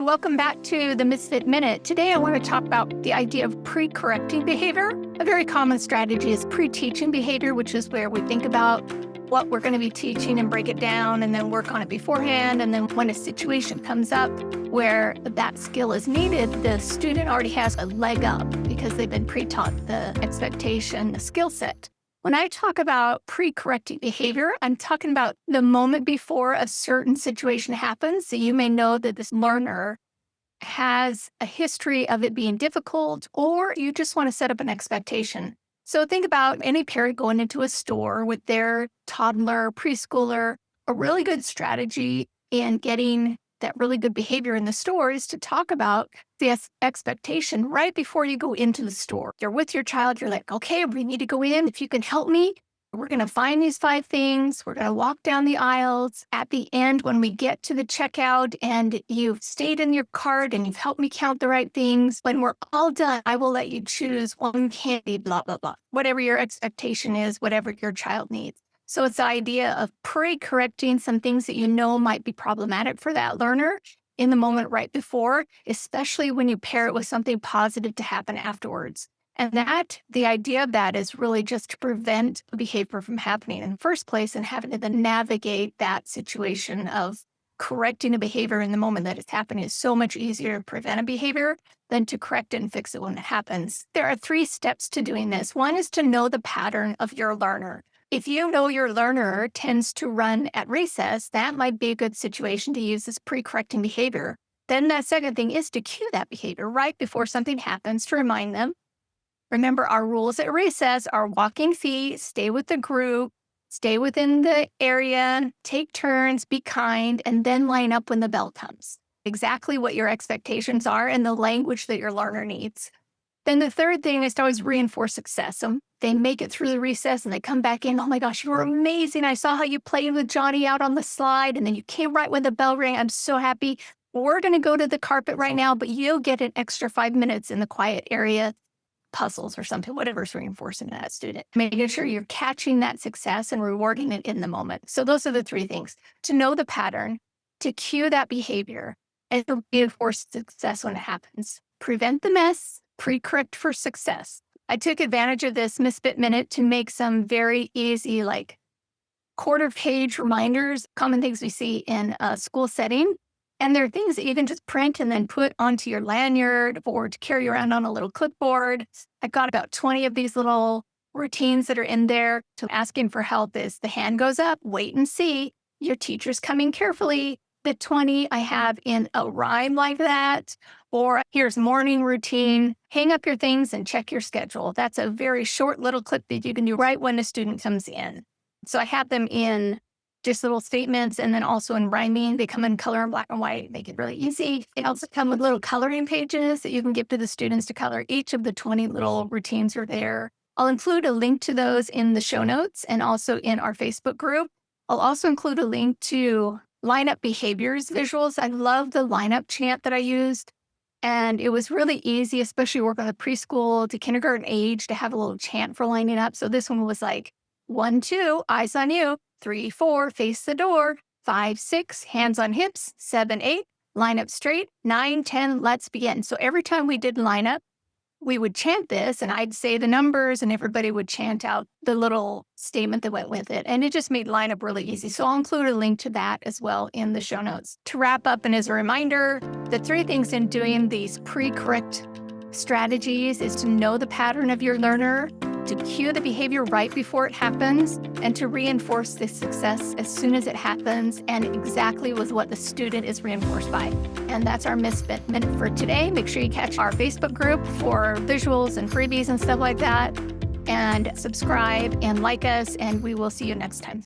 Welcome back to the Misfit Minute. Today I want to talk about the idea of pre-correcting behavior. A very common strategy is pre-teaching behavior, which is where we think about what we're going to be teaching and break it down and then work on it beforehand. And then when a situation comes up where that skill is needed, the student already has a leg up because they've been pre-taught the expectation, the skill set. When I talk about pre-correcting behavior, I'm talking about the moment before a certain situation happens. So you may know that this learner has a history of it being difficult, or you just want to set up an expectation. So think about any parent going into a store with their toddler, preschooler. A really good strategy in getting that really good behavior in the store is to talk about the expectation right before you go into the store. You're with your child, you're like, okay, we need to go in. If you can help me, we're going to find these 5 things. We're going to walk down the aisles. At the end, when we get to the checkout and you've stayed in your cart and you've helped me count the right things, when we're all done, I will let you choose one candy, blah, blah, blah. Whatever your expectation is, whatever your child needs. So it's the idea of pre-correcting some things that you know might be problematic for that learner in the moment right before, especially when you pair it with something positive to happen afterwards. And the idea of that is really just to prevent behavior from happening in the first place and having to then navigate that situation of correcting a behavior in the moment that it's happening is so much easier to prevent a behavior than to correct it and fix it when it happens. There are 3 steps to doing this. One is to know the pattern of your learner. If you know your learner tends to run at recess, that might be a good situation to use this pre-correcting behavior. Then that second thing is to cue that behavior right before something happens to remind them. Remember, our rules at recess are walking feet, stay with the group, stay within the area, take turns, be kind, and then line up when the bell comes. Exactly what your expectations are and the language that your learner needs. Then the third thing is to always reinforce success. So they make it through the recess and they come back in. Oh my gosh, you were amazing. I saw how you played with Johnny out on the slide and then you came right when the bell rang. I'm so happy. We're going to go to the carpet right now, but you'll get an extra 5 minutes in the quiet area, puzzles or something, whatever's reinforcing that student. Making sure you're catching that success and rewarding it in the moment. So those are the 3 things: to know the pattern, to cue that behavior, and to reinforce success when it happens. Prevent the mess, pre-correct for success. I took advantage of this Misfit Minute to make some very easy, like quarter-page reminders, common things we see in a school setting. And there are things that you can just print and then put onto your lanyard or to carry around on a little clipboard. I've got about 20 of these little routines that are in there. So asking for help is the hand goes up, wait and see. Your teacher's coming carefully. The 20 I have in a rhyme like that. Or here's morning routine, hang up your things and check your schedule. That's a very short little clip that you can do right when a student comes in. So I have them in just little statements and then also in rhyming. They come in color and black and white, make it really easy. They also come with little coloring pages that you can give to the students to color. Each of the 20 little routines are there. I'll include a link to those in the show notes and also in our Facebook group. I'll also include a link to lineup behaviors visuals. I love the lineup chant that I used. And it was really easy, especially working with preschool to kindergarten age, to have a little chant for lining up. So this one was like 1, 2, eyes on you, 3, 4, face the door, 5, 6, hands on hips, 7, 8, line up straight, 9, 10, let's begin. So every time we did lineup, we would chant this and I'd say the numbers and everybody would chant out the little statement that went with it. And it just made lineup really easy. So I'll include a link to that as well in the show notes. To wrap up, and as a reminder, the 3 things in doing these pre-correct strategies is to know the pattern of your learner, to cue the behavior right before it happens, and to reinforce the success as soon as it happens and exactly with what the student is reinforced by. And that's our Misfit Minute for today. Make sure you catch our Facebook group for visuals and freebies and stuff like that. And subscribe and like us, and we will see you next time.